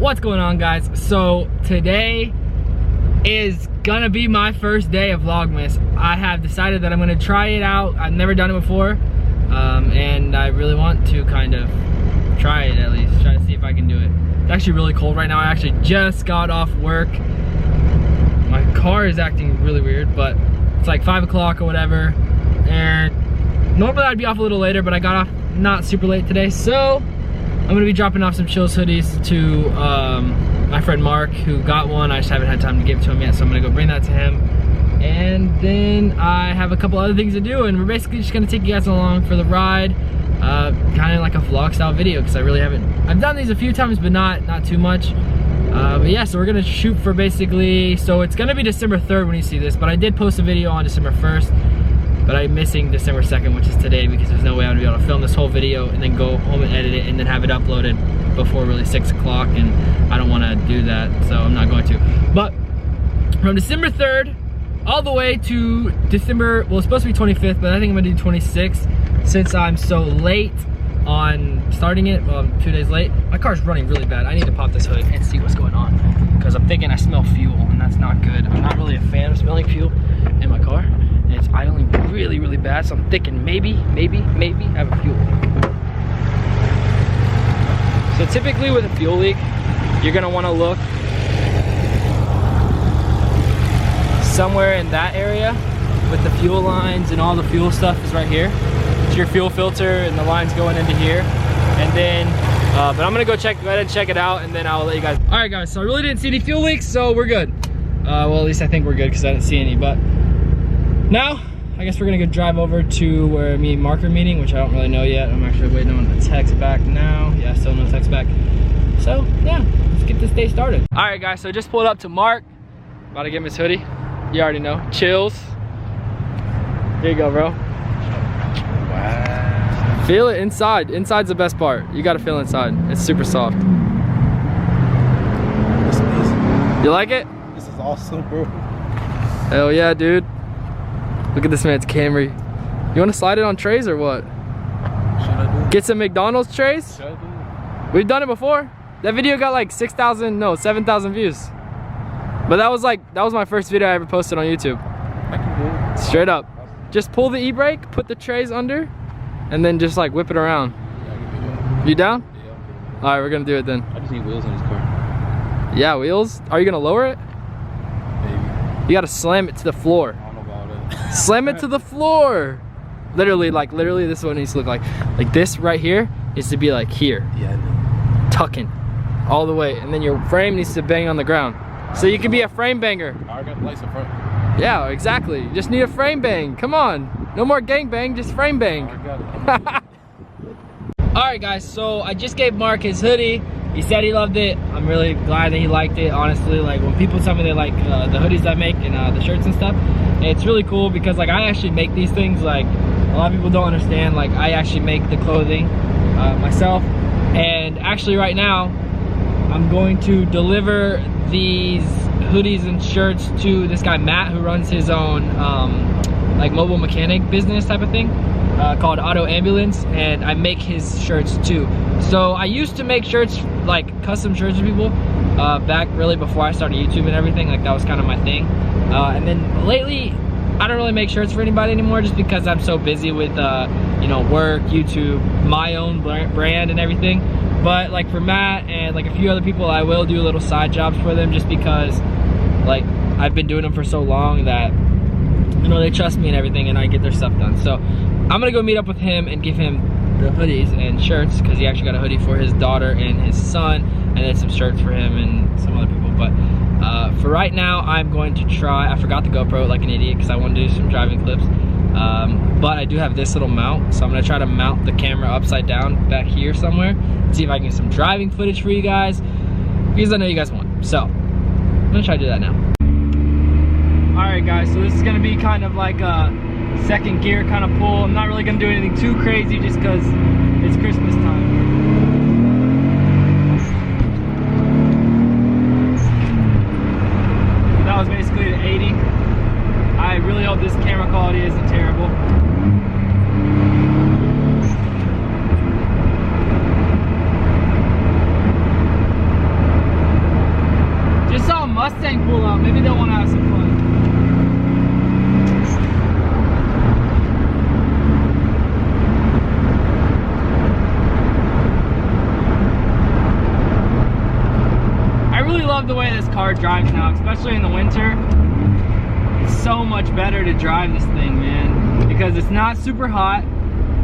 What's going on, guys? So today is gonna be my first day of vlogmas. I have decided that I'm gonna try it out. I've never done it before, and I really want to kind of try it, at least try to see if I can do it. It's actually really cold right now. I actually just got off work. My car is acting really weird, but it's like 5 o'clock or whatever, and normally I'd be off a little later, but I got off not super late today, so I'm gonna be dropping off some Chillz hoodies to my friend Mark, who got one. I just haven't had time to give it to him yet, so I'm gonna go bring that to him. And then I have a couple other things to do, and we're basically just gonna take you guys along for the ride, kind of like a vlog style video, because I really haven't. I've done these a few times, but not too much. But yeah, so we're gonna shoot for basically. So it's gonna be December 3rd when you see this, but I did post a video on December 1st. But I'm missing December 2nd, which is today, because there's no way I'm gonna be able to film this whole video and then go home and edit it and then have it uploaded before really 6 o'clock, and I don't wanna do that, so I'm not going to. But from December 3rd all the way to December, well, it's supposed to be 25th, but I think I'm gonna do 26th since I'm so late on starting it. Well, I'm 2 days late. My car's running really bad. I need to pop this hood and see what's going on, because I'm thinking I smell fuel, and that's not good. I'm not really a fan of smelling fuel in my car. And it's idling really, really bad, so I'm thinking maybe have a fuel leak. So typically with a fuel leak, you're gonna wanna look somewhere in that area with the fuel lines, and all the fuel stuff is right here. It's your fuel filter, and the line's going into here. And then, but I'm gonna go ahead and check it out, and then I'll let you guys. All right, guys, so I really didn't see any fuel leaks, so we're good. Well, at least I think we're good, because I didn't see any, but now, I guess we're gonna go drive over to where me and Mark are meeting, which I don't really know yet. I'm actually waiting on a text back now. Yeah, still no text back. So, yeah, let's get this day started. All right, guys, so just pulled up to Mark. About to get him his hoodie. You already know, Chillz. Here you go, bro. Wow. Feel it inside. Inside's the best part. You gotta feel inside. It's super soft. You like it? This is awesome, bro. Hell yeah, dude. Look at this man's Camry. You want to slide it on trays or what? Should I do? Get some McDonald's trays? Should I do? We've done it before. That video got like 7,000 views. But that was my first video I ever posted on YouTube. I can do it. Straight up. Just pull the e-brake, put the trays under, and then just like whip it around. Yeah, I can do that. You down? Yeah. All right, we're gonna do it then. I just need wheels on this car. Yeah, wheels? Are you gonna lower it? Maybe. You gotta slam it to the floor. I don't know about it. Slam it to the floor. Literally, this is what it needs to look like. Like this right here needs to be like here. Yeah, I know. Tucking all the way, and then your frame needs to bang on the ground. So you can be a frame banger. I already got the lights in front. Yeah, exactly. You just need a frame bang. Come on. No more gang bang, just frame bang. I already got it. All right, guys, so I just gave Mark his hoodie. He said he loved it. I'm really glad that he liked it, honestly. Like, when people tell me they like the hoodies I make and the shirts and stuff, it's really cool, because like I actually make these things. Like, a lot of people don't understand, like I actually make the clothing myself. And actually right now, I'm going to deliver these hoodies and shirts to this guy Matt, who runs his own like mobile mechanic business type of thing, called Auto Ambulance, and I make his shirts too. So I used to make shirts, like custom shirts for people, back really before I started YouTube and everything. Like, that was kind of my thing. And then lately, I don't really make shirts for anybody anymore, just because I'm so busy with you know, work, YouTube, my own brand and everything. But like for Matt and like a few other people, I will do little side jobs for them, just because like I've been doing them for so long that, you know, they trust me and everything, and I get their stuff done. So I'm gonna go meet up with him and give him the hoodies and shirts, because he actually got a hoodie for his daughter and his son, and then some shirts for him and some other people. But for right now, I'm going to try. I forgot the GoPro like an idiot, because I wanted to do some driving clips. But I do have this little mount, so I'm gonna try to mount the camera upside down back here somewhere, see if I can get some driving footage for you guys, because I know you guys want. So I'm gonna try to do that now. All right, guys, so this is gonna be kind of like a second gear kind of pull. I'm not really gonna do anything too crazy, just because it's Christmas time. That was basically the 80. I really hope this camera quality isn't terrible. car drives now, especially in the winter. It's so much better to drive this thing, man, because it's not super hot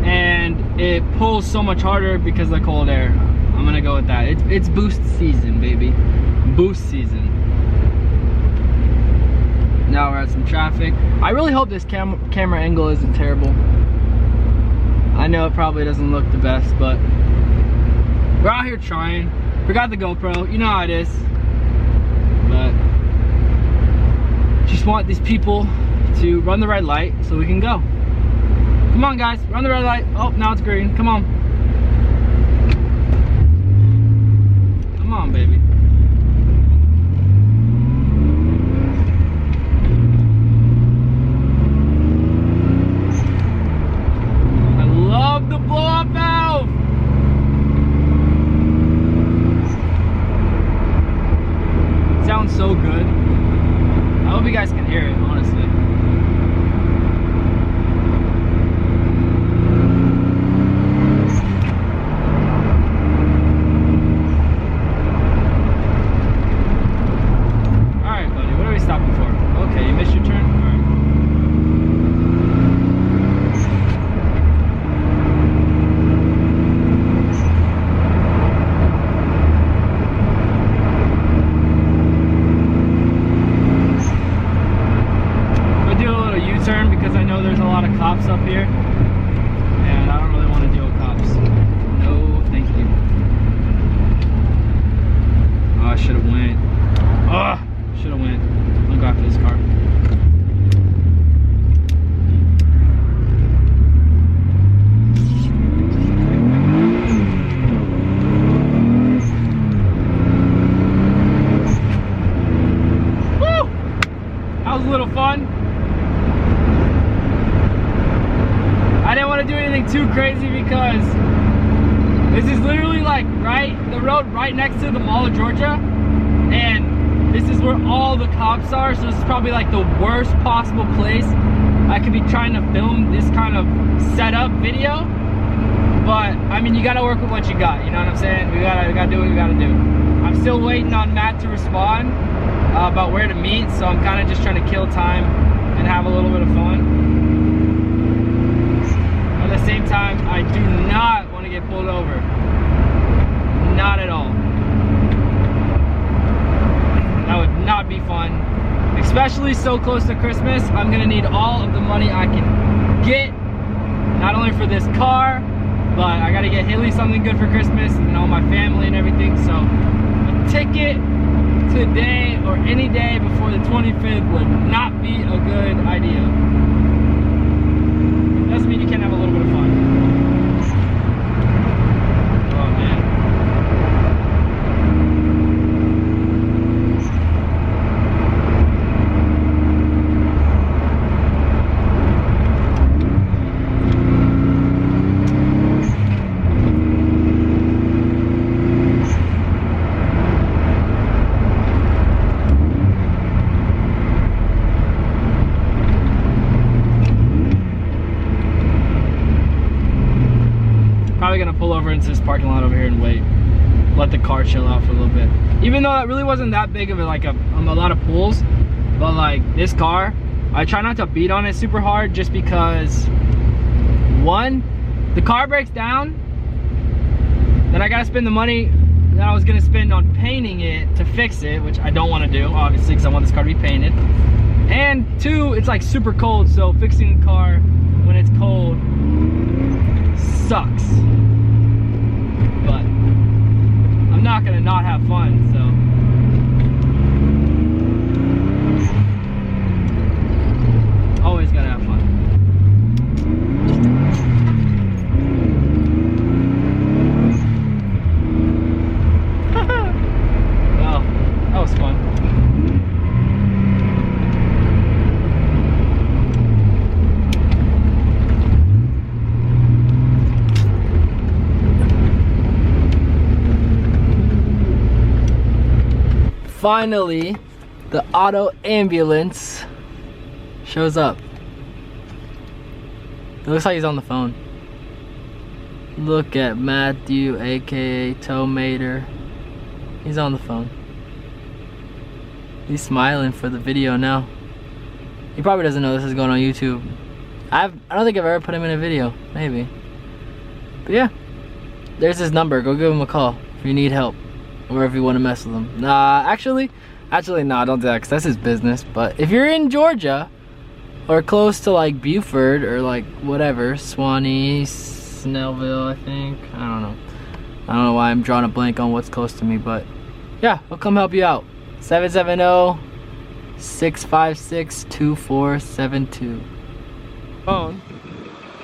and it pulls so much harder because of the cold air. I'm gonna go with that. It's boost season, baby. Boost season. Now we're at some traffic. I really hope this camera angle isn't terrible. I know it probably doesn't look the best, but we're out here trying. Forgot the GoPro, you know how it is. But just want these people to run the red light so we can go. Come on guys, run the red light. Oh, now it's green, come on. Come on, baby. I love the blow-up valve. It sounds so good. I hope you guys can hear it, honestly. Because I know there's a lot of cops up here and I don't really want to deal with cops. No, thank you. Oh, I should have went. Oh, should have went. I'll go after this car. Woo! That was a little fun. I didn't want to do anything too crazy because this is literally like the road right next to the Mall of Georgia, and this is where all the cops are, so this is probably like the worst possible place I could be trying to film this kind of setup video. But I mean, you gotta work with what you got, you know what I'm saying? We gotta do what we gotta do. I'm still waiting on Matt to respond about where to meet, so I'm kind of just trying to kill time and have a little bit of fun. At the same time, I do not want to get pulled over. Not at all. That would not be fun. Especially so close to Christmas. I'm going to need all of the money I can get. Not only for this car, but I got to get Haley something good for Christmas and all my family and everything. So a ticket today or any day before the 25th would not be a good idea. Doesn't mean you can't have a little bit of fun. Oh man. Probably gonna pull over into this parking lot over here and wait. Let the car chill out for a little bit. Even though it really wasn't that big of a lot of pulls, but like this car, I try not to beat on it super hard just because one, the car breaks down, then I gotta spend the money that I was gonna spend on painting it to fix it, which I don't want to do, obviously, because I want this car to be painted. And two, it's like super cold, so fixing the car when it's cold sucks. But I'm not gonna not have fun, so. Always gotta have fun. Well, that was fun. Finally, the auto ambulance shows up. It looks like he's on the phone. Look at Matthew, aka Tomater. He's on the phone. He's smiling for the video now. He probably doesn't know this is going on YouTube. I don't think I've ever put him in a video, maybe. But yeah, there's his number. Go give him a call if you need help or if you want to mess with him. Nah, actually, nah, don't do that because that's his business. But if you're in Georgia or close to like Buford or like whatever, Swanee, Snellville, I think. I don't know why I'm drawing a blank on what's close to me, but yeah, we'll come help you out. 770-656-2472. Phone.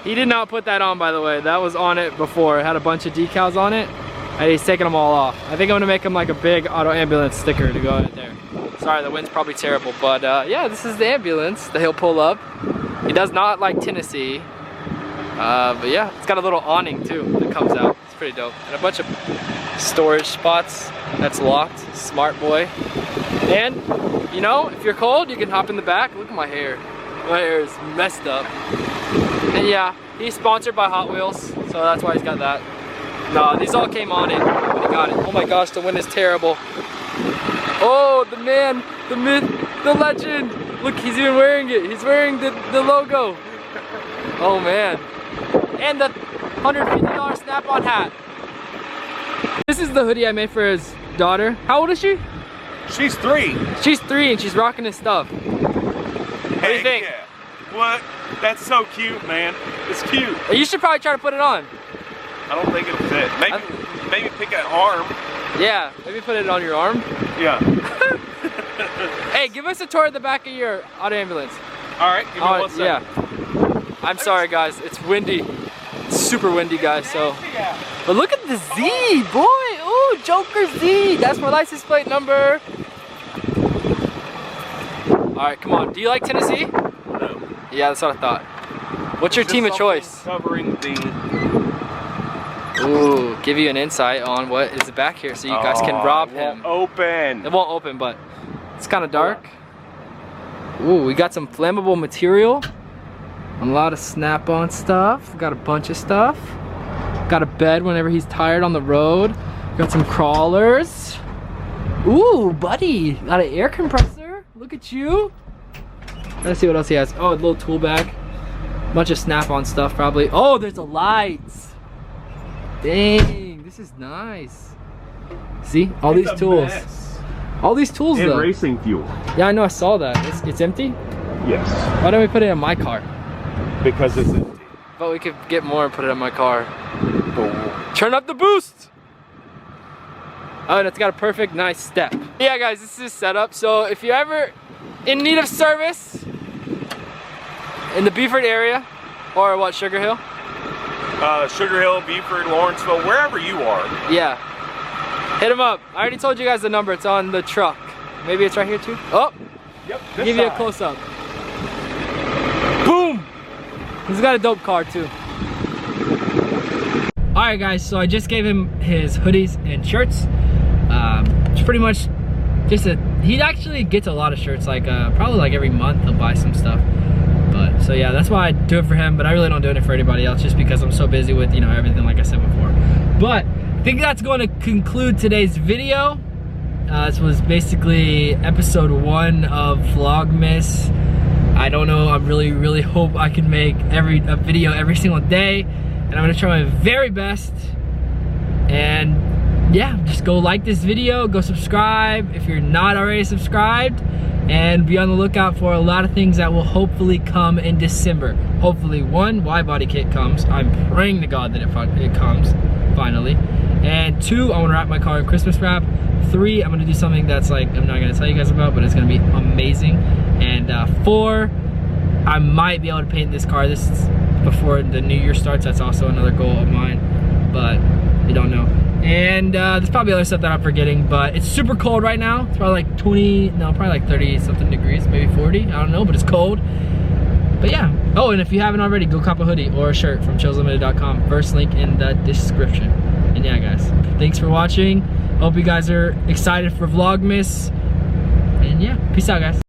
He did not put that on, by the way. That was on it before. It had a bunch of decals on it, and he's taking them all off. I think I'm gonna make him like a big auto ambulance sticker to go out there. Sorry, the wind's probably terrible, but yeah, this is the ambulance that he'll pull up. He does not like Tennessee, but yeah, it's got a little awning too that comes out. It's pretty dope, and a bunch of storage spots that's locked. Smart boy. And you know, if you're cold, you can hop in the back. Look at my hair. My hair is messed up. And yeah, he's sponsored by Hot Wheels, so that's why he's got that. No, these all came on it when he got it. Oh my gosh, the wind is terrible. Oh, the man, the myth, the legend. Look, he's even wearing it. He's wearing the logo. Oh man. And the $150 snap-on hat. This is the hoodie I made for his daughter. How old is she? She's 3. She's 3 and she's rocking his stuff. What do you think? Yeah. What? That's so cute, man. It's cute. You should probably try to put it on. I don't think it'll fit. Maybe pick an arm. Yeah, maybe put it on your arm. Yeah. Hey, give us a tour of the back of your auto ambulance. All right, give me 1 second. Yeah. I'm sorry, guys. It's windy. It's super windy, guys. So, but look at the Z, boy. Ooh, Joker Z. That's my license plate number. All right, come on. Do you like Tennessee? No. Yeah, that's what I thought. What's your team of choice? Covering the. Ooh, give you an insight on what is back here so you guys can rob him. Open. It won't open, but it's kind of dark. Ooh, we got some flammable material. A lot of snap-on stuff. Got a bunch of stuff. Got a bed whenever he's tired on the road. Got some crawlers. Ooh, buddy. Got an air compressor. Look at you. Let's see what else he has. Oh, a little tool bag. Bunch of snap-on stuff probably. Oh, there's a lights. Dang, this is nice. See, all these tools. All these tools and though. Racing fuel. Yeah, I know, I saw that. It's empty? Yes. Why don't we put it in my car? Because it's empty. But we could get more and put it in my car. Oh. Turn up the boost! Oh, and it's got a perfect, nice step. Yeah, guys, this is setup. So if you're ever in need of service in the Beaufort area, or what, Sugar Hill? Sugar Hill, Beaufort, Lawrenceville, wherever you are. Yeah. Hit him up. I already told you guys the number. It's on the truck. Maybe it's right here too. Oh! Yep. Give you a close up. Boom! He's got a dope car too. Alright guys, so I just gave him his hoodies and shirts. It's pretty much just he actually gets a lot of shirts, like probably like every month he'll buy some stuff. But so yeah, that's why I do it for him, but I really don't do it for anybody else just because I'm so busy with, you know, everything like I said before. But I think that's going to conclude today's video. This was basically episode 1 of Vlogmas. I don't know, I really hope I can make a video every single day, and I'm gonna try my very best. And yeah, just go like this video, go subscribe if you're not already subscribed, and be on the lookout for a lot of things that will hopefully come in December. Hopefully, 1, wide body kit comes. I'm praying to God that it comes finally. And 2, I want to wrap my car in Christmas wrap. 3, I'm gonna do something that's like, I'm not gonna tell you guys about, but it's gonna be amazing. And 4, I might be able to paint this car before the new year starts. That's also another goal of mine, but you don't know. And there's probably other stuff that I'm forgetting, but it's super cold right now. It's probably like probably like 30 something degrees, maybe 40, I don't know, but it's cold. But yeah. Oh, and if you haven't already, go cop a hoodie or a shirt from chillzlimited.com. First link in the description. And yeah, guys, thanks for watching. Hope you guys are excited for Vlogmas. And yeah, peace out, guys.